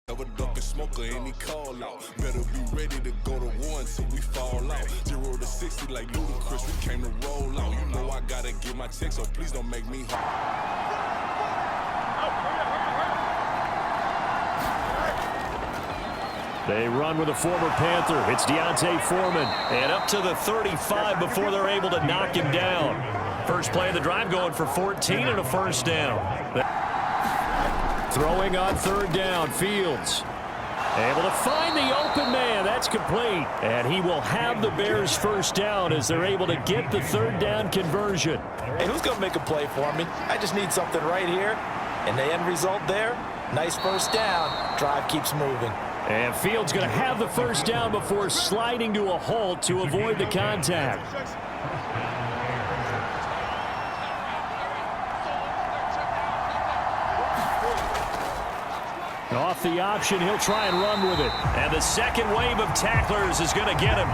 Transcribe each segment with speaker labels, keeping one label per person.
Speaker 1: Never duck a smoker, any call out. Better be ready to go to war until we fall out. 0 to 60 like Ludacris, we came to roll out. You know I gotta get my check, so please don't make me
Speaker 2: They run with a former Panther. It's Deontay Foreman. And up to the 35 before they're able to knock him down. First play of the drive going for 14 and a first down. Throwing on third down, Fields. Able to find the open man. That's complete. And he will have the Bears first down as they're able to get the third down conversion.
Speaker 3: Hey, who's going to make a play for me? I just need something right here. And the end result there, nice first down. Drive keeps moving.
Speaker 2: And Fields going to have the first down before sliding to a halt to avoid the contact. Off the option, he'll try and run with it. And the second wave of tacklers is going to get him.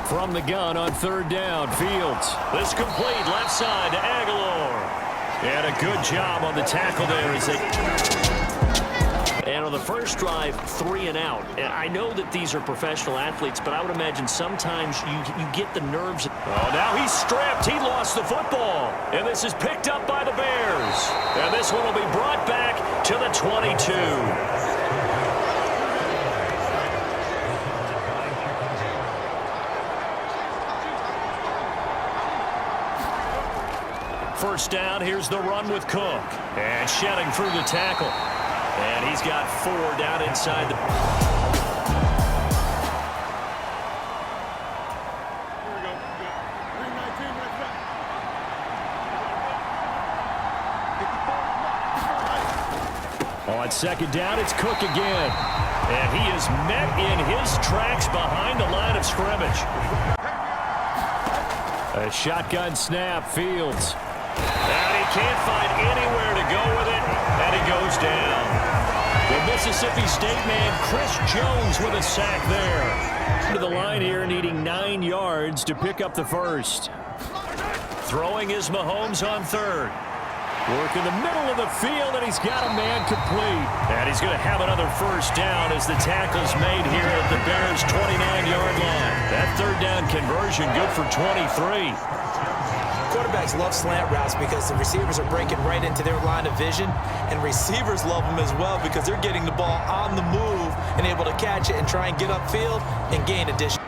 Speaker 2: From the gun on third down, Fields. This complete left side to Aguilar. And a good job on the tackle there as they... And on the first drive, 3 and out. And I know that these are professional athletes, but I would imagine sometimes you get the nerves. Oh, now he's stripped. He lost the football. And this is picked up by the Bears. And this one will be brought back to the 22. First down, here's the run with Cook. And shedding through the tackle. And he's got 4 down inside the... On second down, it's Cook again. And he is met in his tracks behind the line of scrimmage. A shotgun snap, Fields. And he can't find anywhere to go with it, and he goes down. The Mississippi State man, Chris Jones, with a sack there. To the line here, needing 9 yards to pick up the first. Throwing is Mahomes on third. Work in the middle of the field, and he's got a man complete. And he's going to have another first down as the tackle's made here at the Bears' 29-yard line. That third down conversion good for 23.
Speaker 3: Quarterbacks love slant routes because the receivers are breaking right into their line of vision, and receivers love them as well because they're getting the ball on the move and able to catch it and try and get upfield and gain addition.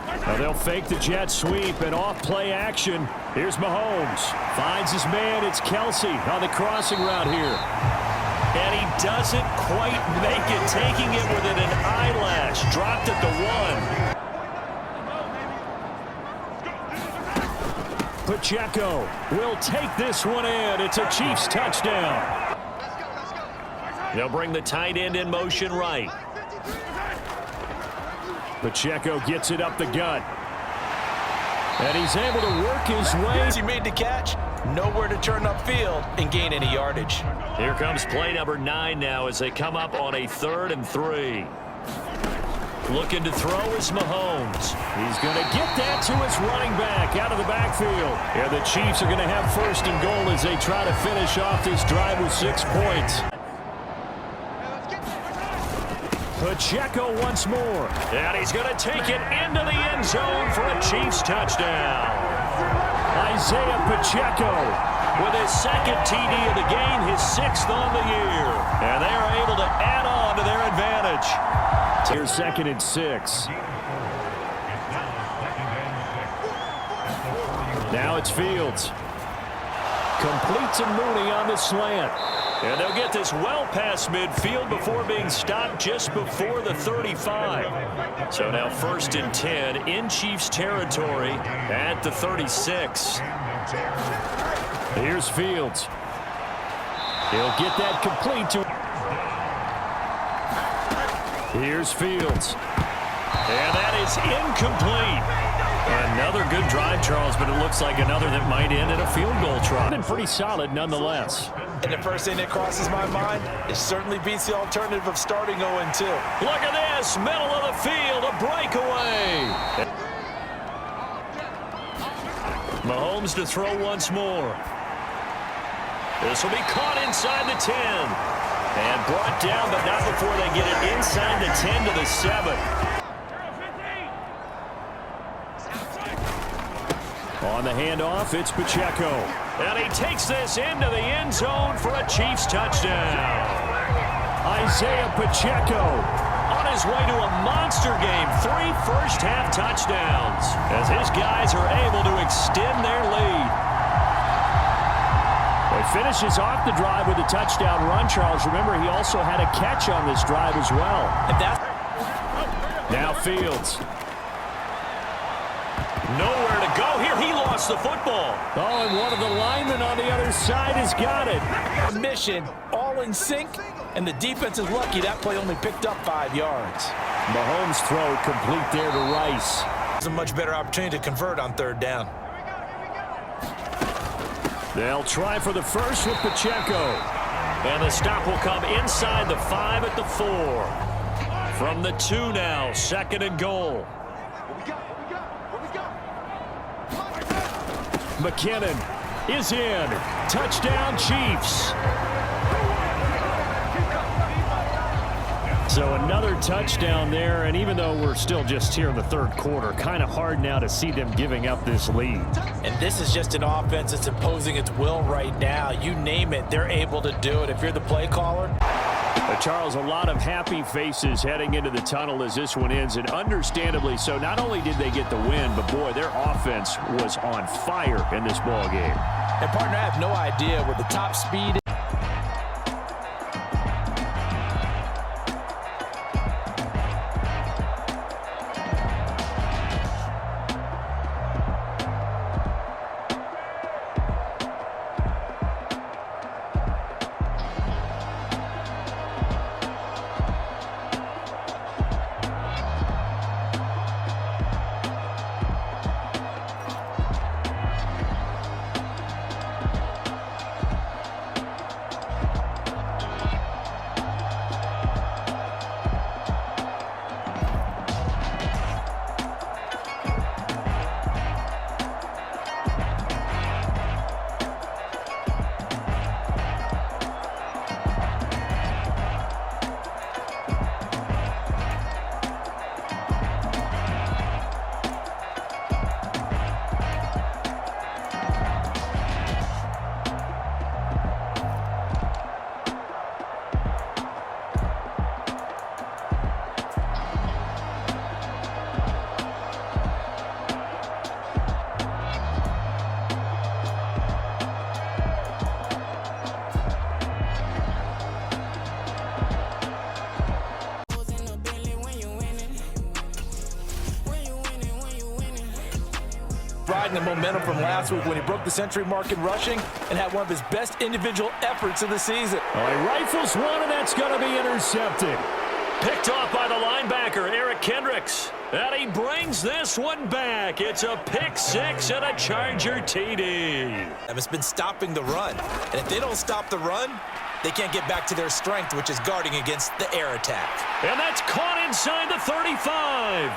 Speaker 2: Now they'll fake the jet sweep and off play action. Here's Mahomes. Finds his man. It's Kelsey on the crossing route here. And he doesn't quite make it, taking it within an eyelash. Dropped at the 1. Pacheco will take this one in. It's a Chiefs touchdown. They'll bring the tight end in motion right. Pacheco gets it up the gut. And he's able to work his way.
Speaker 3: He made the catch, nowhere to turn upfield and gain any yardage.
Speaker 2: Here comes play number 9 now as they come up on a 3rd and 3. Looking to throw is Mahomes. He's going to get that to his running back out of the backfield. And the Chiefs are going to have 1st and goal as they try to finish off this drive with 6 points. Pacheco once more. And he's going to take it into the end zone for a Chiefs touchdown. Isaiah Pacheco with his 2nd TD of the game, his 6th on the year. And they are able to add on to their advantage. Here's 2nd and 6. Now it's Fields. Complete to Mooney on the slant. And they'll get this well past midfield before being stopped just before the 35. So now 1st and 10 in Chiefs territory at the 36. Here's Fields. He'll get that complete to... Here's Fields. And that is incomplete. Another good drive, Charles, but it looks like another that might end in a field goal try. Been pretty solid nonetheless.
Speaker 3: And the first thing that crosses my mind, it certainly beats the alternative of starting 0-2.
Speaker 2: Look at this, middle of the field, a breakaway. Mahomes to throw once more. This will be caught inside the 10. And brought down, but not before they get it inside the 10 to the 7. On the handoff, it's Pacheco. And he takes this into the end zone for a Chiefs touchdown. Isaiah Pacheco on his way to a monster game. 3 first-half touchdowns as his guys are able to extend their lead. He finishes off the drive with a touchdown run, Charles. Remember, he also had a catch on this drive as well. Now Fields. Nowhere to go here. He lost the football. Oh, and one of the linemen on the other side has got it.
Speaker 3: Mission all in sync, and the defense is lucky that play only picked up 5 yards.
Speaker 2: Mahomes' throw complete there to Rice.
Speaker 3: It's a much better opportunity to convert on 3rd down.
Speaker 2: They'll try for the first with Pacheco. And the stop will come inside the 5 at the 4. From the 2 now, 2nd and goal. McKinnon is in. Touchdown, Chiefs. So another touchdown there, and even though we're still just here in the 3rd quarter, kind of hard now to see them giving up this lead.
Speaker 3: And this is just an offense that's imposing its will right now. You name it, they're able to do it. If you're the play caller.
Speaker 2: Charles, a lot of happy faces heading into the tunnel as this one ends, and understandably so. Not only did they get the win, but boy, their offense was on fire in this ball game.
Speaker 3: And partner, I have no idea what the top speed is. Riding the momentum from last week when he broke the century mark in rushing and had one of his best individual efforts of the season.
Speaker 2: He rifles one, and that's going to be intercepted. Picked off by the linebacker, Eric Kendricks. And he brings this one back. It's a pick 6 and a Charger TD.
Speaker 3: It's been stopping the run. And if they don't stop the run, they can't get back to their strength, which is guarding against the air attack.
Speaker 2: And that's caught inside the 35.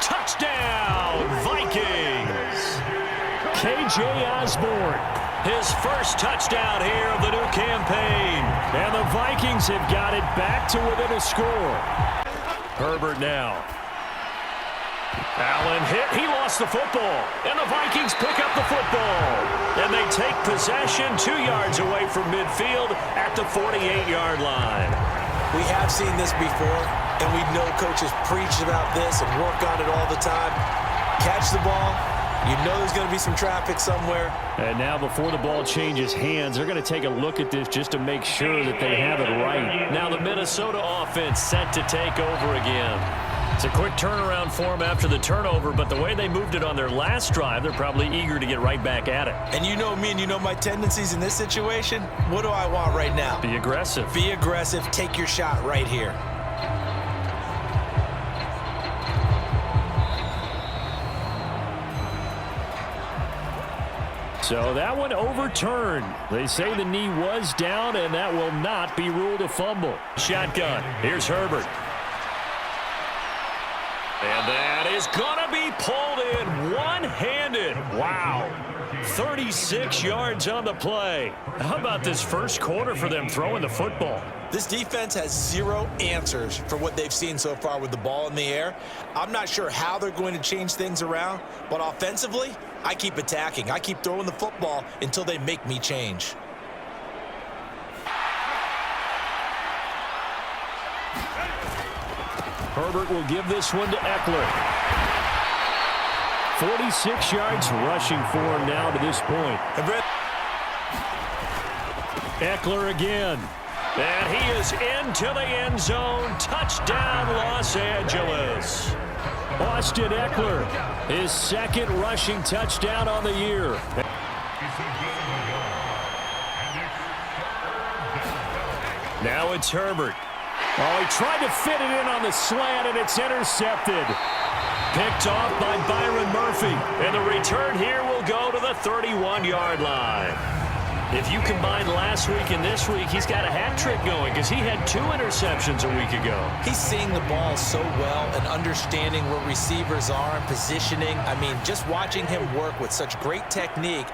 Speaker 2: Touchdown, Vikings. KJ Osborne, his first touchdown here of the new campaign. And the Vikings have got it back to within a score. Herbert now. Allen hit. He lost the football. And the Vikings pick up the football. And they take possession 2 yards away from midfield at the 48-yard line.
Speaker 3: We have seen this before, and we know coaches preach about this and work on it all the time. Catch the ball. You know there's going to be some traffic somewhere.
Speaker 2: And now before the ball changes hands, they're going to take a look at this just to make sure that they have it right. Now the Minnesota offense set to take over again. It's a quick turnaround for them after the turnover, but the way they moved it on their last drive, they're probably eager to get right back at it.
Speaker 3: And you know me and you know my tendencies in this situation. What do I want right now?
Speaker 2: Be aggressive.
Speaker 3: Be aggressive. Take your shot right here.
Speaker 2: So that one overturned. They say the knee was down, and that will not be ruled a fumble. Shotgun. Here's Herbert. And that is going to be pulled in one-handed. Wow. 36 yards on the play. How about this first quarter for them throwing the football?
Speaker 3: This defense has zero answers for what they've seen so far with the ball in the air. I'm not sure how they're going to change things around, but offensively, I keep attacking. I keep throwing the football until they make me change.
Speaker 2: Herbert will give this one to Eckler. 46 yards rushing for him now to this point. Eckler again. And he is into the end zone. Touchdown, Los Angeles. Austin Eckler, his second rushing touchdown on the year. Now it's Herbert. Oh, he tried to fit it in on the slant, and it's intercepted. Picked off by Byron Murphy. And the return here will go to the 31-yard line. If you combine last week and this week, he's got a hat trick going because he had 2 interceptions a week ago.
Speaker 3: He's seeing the ball so well and understanding where receivers are and positioning. I mean, just watching him work with such great technique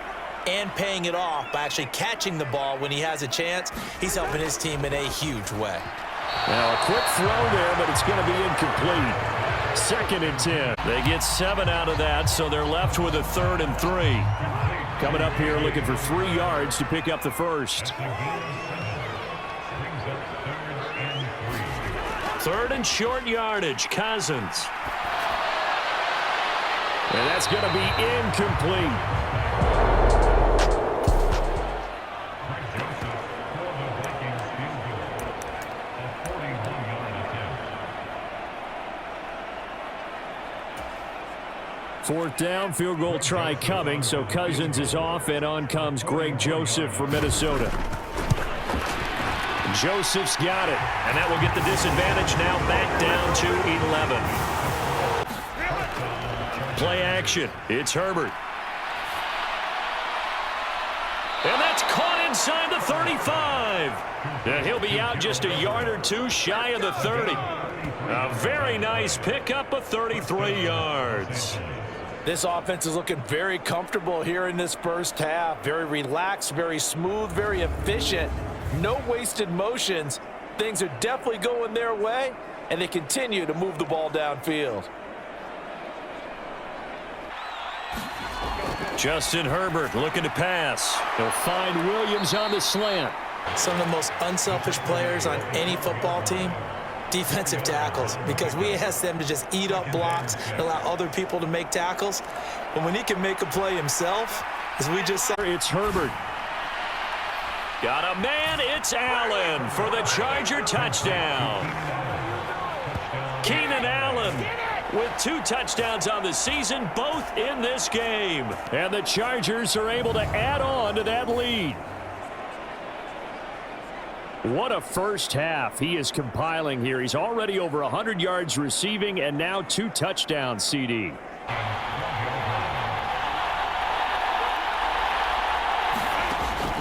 Speaker 3: and paying it off by actually catching the ball when he has a chance, he's helping his team in a huge way.
Speaker 2: Now a quick throw there, but it's going to be incomplete. 2nd and 10. They get 7 out of that, so they're left with a 3rd and 3. Coming up here looking for 3 yards to pick up the first. 3rd and short yardage, Cousins. And that's going to be incomplete. Fourth down, field goal try coming, so Cousins is off, and on comes Greg Joseph from Minnesota. Joseph's got it, and that will get the disadvantage now back down to 11. Play action, it's Herbert. And that's caught inside the 35. And he'll be out just a yard or 2 shy of the 30. A very nice pickup of 33 yards.
Speaker 3: This offense is looking very comfortable here in this first half. Very relaxed, very smooth, very efficient. No wasted motions. Things are definitely going their way, and they continue to move the ball downfield.
Speaker 2: Justin Herbert looking to pass. He'll find Williams on the slant.
Speaker 3: Some of the most unselfish players on any football team, defensive tackles, because we ask them to just eat up blocks and allow other people to make tackles. But when he can make a play himself, as we just saw.
Speaker 2: It's Herbert. Got a man, it's Allen for the Charger touchdown. Keenan Allen with 2 touchdowns on the season, both in this game. And the Chargers are able to add on to that lead. What a first half he is compiling here. He's already over 100 yards receiving and now 2 touchdowns, CD.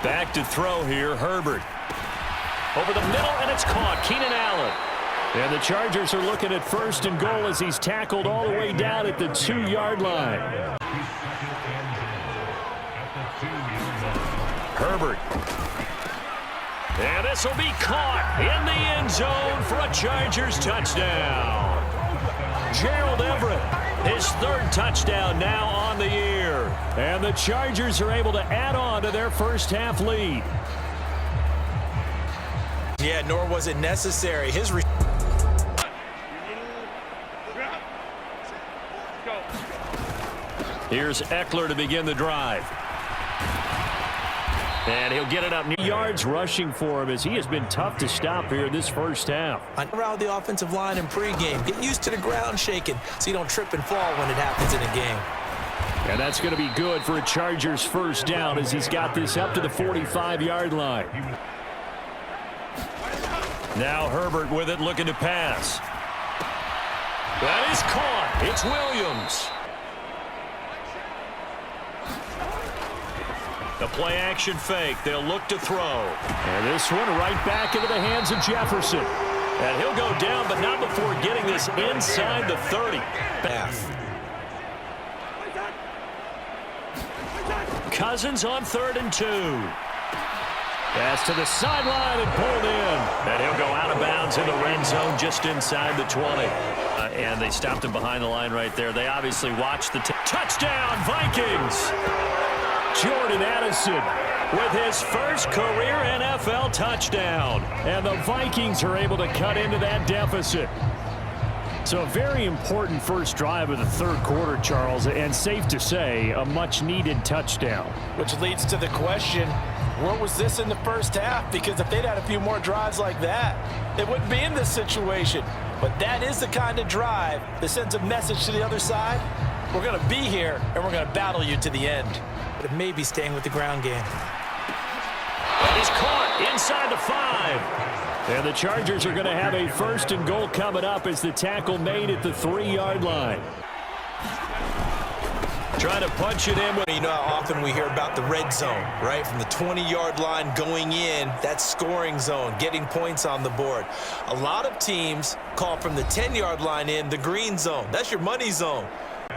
Speaker 2: Back to throw here, Herbert. Over the middle, and it's caught. Keenan Allen. And the Chargers are looking at 1st and goal as he's tackled all the way down at the 2-yard line. Herbert. And this will be caught in the end zone for a Chargers touchdown. Gerald Everett, his 3rd touchdown now on the year. And the Chargers are able to add on to their first half lead.
Speaker 3: Yeah, nor was it necessary.
Speaker 2: Here's Eckler to begin the drive. And he'll get it up near yards rushing for him as he has been tough to stop here this first half.
Speaker 3: Around the offensive line in pregame. Get used to the ground shaking so you don't trip and fall when it happens in a game.
Speaker 2: And that's going to be good for a Chargers first down as he's got this up to the 45-yard line. Now Herbert with it looking to pass. That is caught. It's Williams. The play-action fake. They'll look to throw. And this one right back into the hands of Jefferson. And he'll go down, but not before getting this inside the 30. Cousins on 3rd and 2. Pass to the sideline and pulled in. And he'll go out of bounds in the red zone just inside the 20. And they stopped him behind the line right there. They obviously watched the touchdown, Vikings. Jordan Addison with his first career NFL touchdown. And the Vikings are able to cut into that deficit. So a very important first drive of the third quarter, Charles, and safe to say, a much-needed touchdown.
Speaker 3: Which leads to the question, where was this in the first half? Because if they'd had a few more drives like that, they wouldn't be in this situation. But that is the kind of drive that sends a message to the other side. We're going to be here, and we're going to battle you to the end. But it may be staying with the ground game.
Speaker 2: He's caught inside the 5. And the Chargers are going to have a 1st and goal coming up as the tackle made at the 3-yard line. Trying to punch it in.
Speaker 3: You know how often we hear about the red zone, right? From the 20-yard line going in, that scoring zone, getting points on the board. A lot of teams call from the 10-yard line in the green zone. That's your money zone.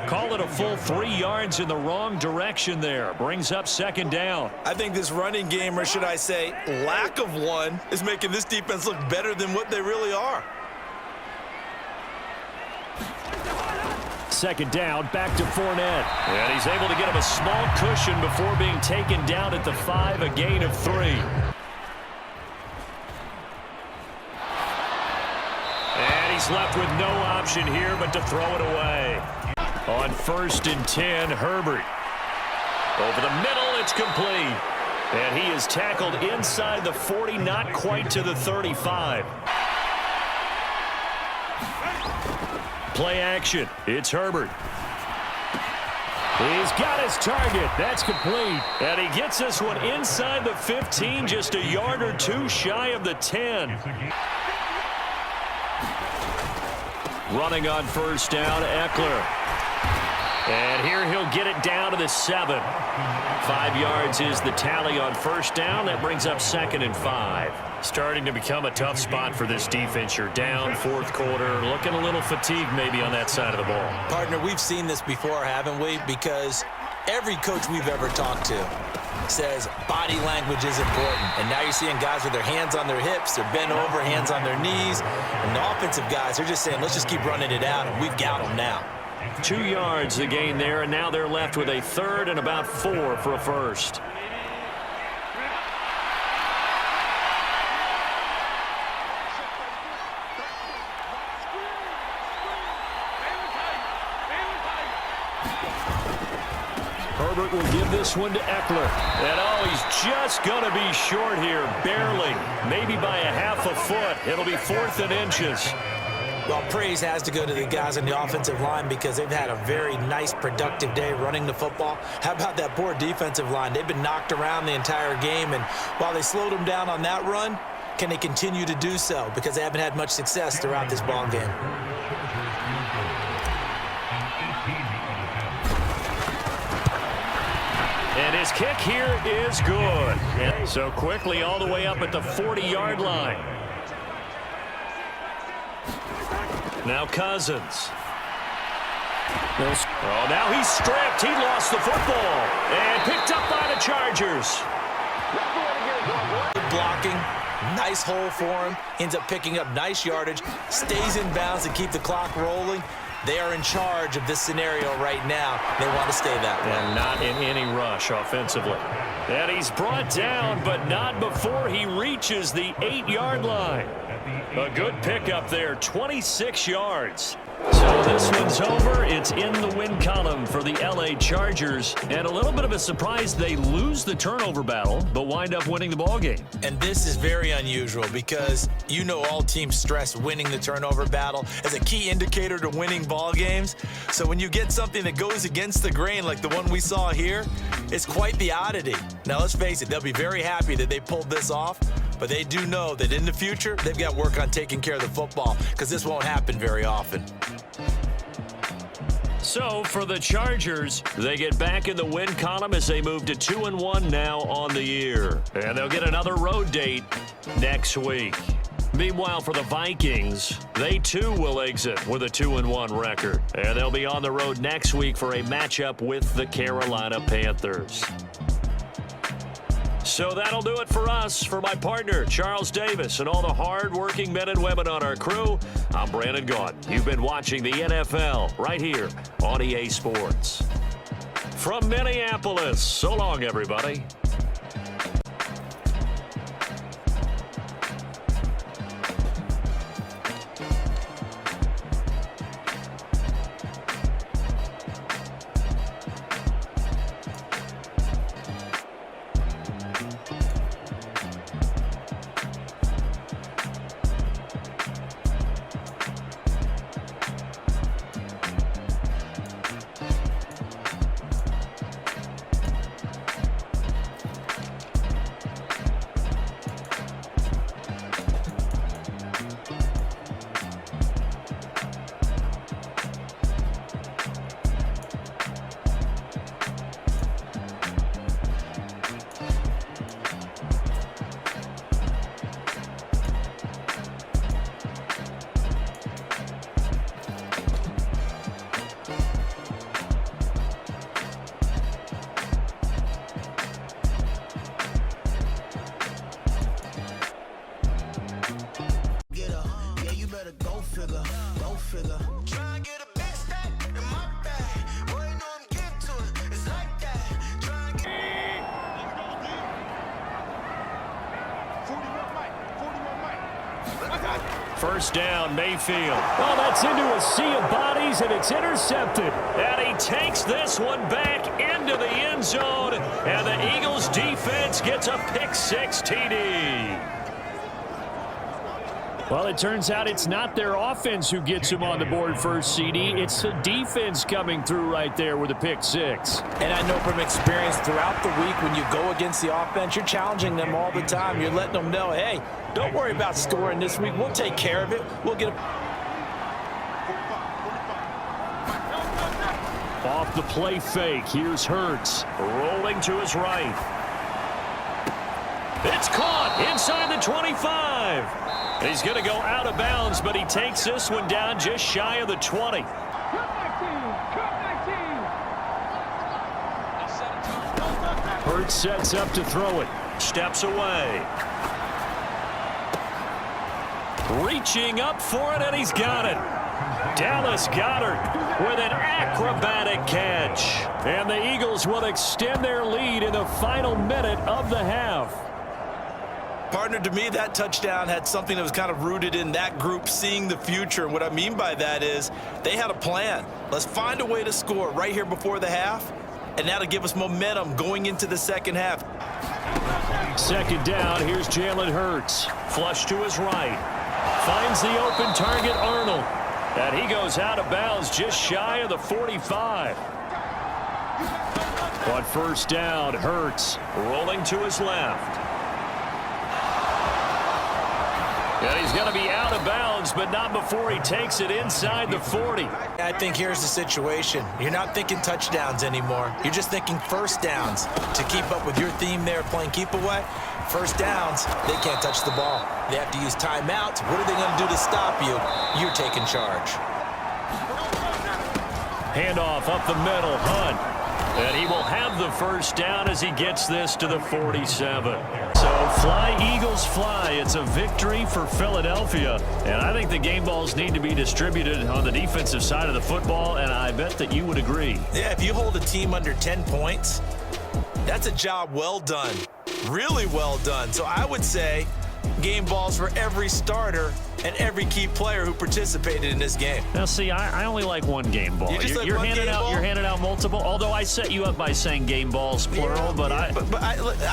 Speaker 2: Call it a full 3 yards in the wrong direction there. Brings up 2nd down.
Speaker 3: I think this running game, or should I say lack of one, is making this defense look better than what they really are.
Speaker 2: 2nd down, back to Fournette. And he's able to get him a small cushion before being taken down at the 5, a gain of 3. And he's left with no option here but to throw it away. On 1st and 10, Herbert. Over the middle, it's complete. And he is tackled inside the 40, not quite to the 35. Play action. It's Herbert. He's got his target. That's complete. And he gets this one inside the 15, just a yard or 2 shy of the 10. Running on 1st down, Eckler. And here he'll get it down to the 7. 5 yards is the tally on 1st down. That brings up 2nd and 5. Starting to become a tough spot for this defense. You're down 4th quarter. Looking a little fatigued maybe on that side of the ball.
Speaker 3: Partner, we've seen this before, haven't we? Because every coach we've ever talked to says body language is important. And now you're seeing guys with their hands on their hips, they're bent over, hands on their knees. And the offensive guys, they're just saying, let's just keep running it out, and we've got them now.
Speaker 2: 2 yards the gain there, and now they're left with a 3rd and about 4 for a 1st. Herbert will give this one to Eckler. And oh, he's just going to be short here, barely. Maybe by a half a foot. It'll be 4th and inches.
Speaker 3: Well, praise has to go to the guys on the offensive line because they've had a very nice, productive day running the football. How about that poor defensive line? They've been knocked around the entire game, and while they slowed them down on that run, can they continue to do so? Because they haven't had much success throughout this ball game.
Speaker 2: And his kick here is good. And so quickly all the way up at the 40-yard line. Now Cousins. Oh, now he's stripped. He lost the football. And picked up by the Chargers.
Speaker 3: Good blocking. Nice hole for him. Ends up picking up nice yardage. Stays in bounds to keep the clock rolling. They are in charge of this scenario right now. They want to stay that way.
Speaker 2: And not in any rush offensively. And he's brought down, but not before he reaches the 8-yard line. A good pickup there, 26 yards. So this one's over. It's in the win column for the LA Chargers. And a little bit of a surprise, they lose the turnover battle, but wind up winning the ballgame.
Speaker 3: And this is very unusual because you know all teams stress winning the turnover battle as a key indicator to winning ball games. So when you get something that goes against the grain like the one we saw here, it's quite the oddity. Now let's face it, they'll be very happy that they pulled this off, but they do know that in the future, they've got work on taking care of the football because this won't happen very often.
Speaker 2: So for the Chargers, they get back in the win column as they move to 2-1 now on the year. And they'll get another road date next week. Meanwhile, for the Vikings, they too will exit with a 2-1 record. And they'll be on the road next week for a matchup with the Carolina Panthers. So that'll do it for us. For my partner, Charles Davis, and all the hard-working men and women on our crew, I'm Brandon Gaudin. You've been watching the NFL right here on EA Sports. From Minneapolis, so long, everybody. First down, Mayfield. Well, that's into a sea of bodies, and it's intercepted. And he takes this one back into the end zone, and the Eagles defense gets a pick-6 TD. Well, it turns out it's not their offense who gets him on the board first, CD. It's the defense coming through right there with a pick-6.
Speaker 3: And I know from experience throughout the week, when you go against the offense, you're challenging them all the time. You're letting them know, hey, don't worry about scoring this week. We'll take care of it. We'll get
Speaker 2: Off the play fake, here's Hurts, rolling to his right. It's caught inside the 25. He's going to go out of bounds, but he takes this one down just shy of the 20. Hurts sets up to throw it. Steps away. Reaching up for it, and he's got it. Dallas Goedert with an acrobatic catch. And the Eagles will extend their lead in the final minute of the half.
Speaker 3: Partner, to me, that touchdown had something that was kind of rooted in that group seeing the future. And what I mean by that is they had a plan. Let's find a way to score right here before the half, and that'll give us momentum going into the second half.
Speaker 2: Second down, here's Jalen Hurts. Flush to his right. Finds the open target, Arnold. And he goes out of bounds just shy of the 45. On first down, Hurts rolling to his left. And he's going to be out of bounds, but not before he takes it inside the 40.
Speaker 3: I think here's the situation. You're not thinking touchdowns anymore. You're just thinking first downs. To keep up with your theme there, playing keep away, first downs, they can't touch the ball. They have to use timeouts. What are they going to do to stop you? You're taking charge.
Speaker 2: Handoff up the middle, Hunt. And he will have the first down as he gets this to the 47. So fly, Eagles, fly. It's a victory for Philadelphia. And I think the game balls need to be distributed on the defensive side of the football, and I bet that you would agree.
Speaker 3: Yeah, if you hold a team under 10 points, that's a job well done. Really well done. So I would say game balls for every starter and every key player who participated in this game.
Speaker 2: Now, see, I only like one game ball. You're handing out multiple. Although I set you up by saying game balls plural, but I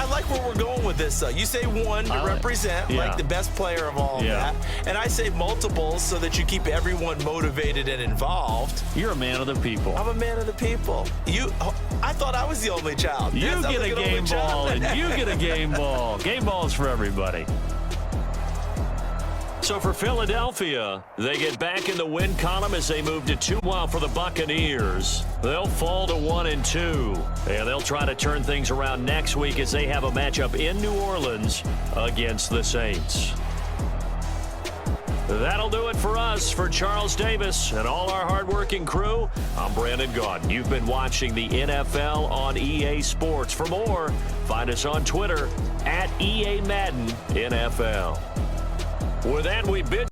Speaker 3: like where we're going with this. Though you say one to represent like the best player of all that, and I say multiples so that you keep everyone motivated and involved.
Speaker 2: You're a man of the people.
Speaker 3: I'm a man of the people. I thought I was the only child.
Speaker 2: You get a game ball, and you get a game ball. Game balls for everybody. So for Philadelphia, they get back in the win column as they move to 2. While for the Buccaneers, they'll fall to 1-2. And they'll try to turn things around next week as they have a matchup in New Orleans against the Saints. That'll do it for us. For Charles Davis and all our hardworking crew, I'm Brandon Gaudin. You've been watching the NFL on EA Sports. For more, find us on Twitter at EA Madden NFL. With that, we bid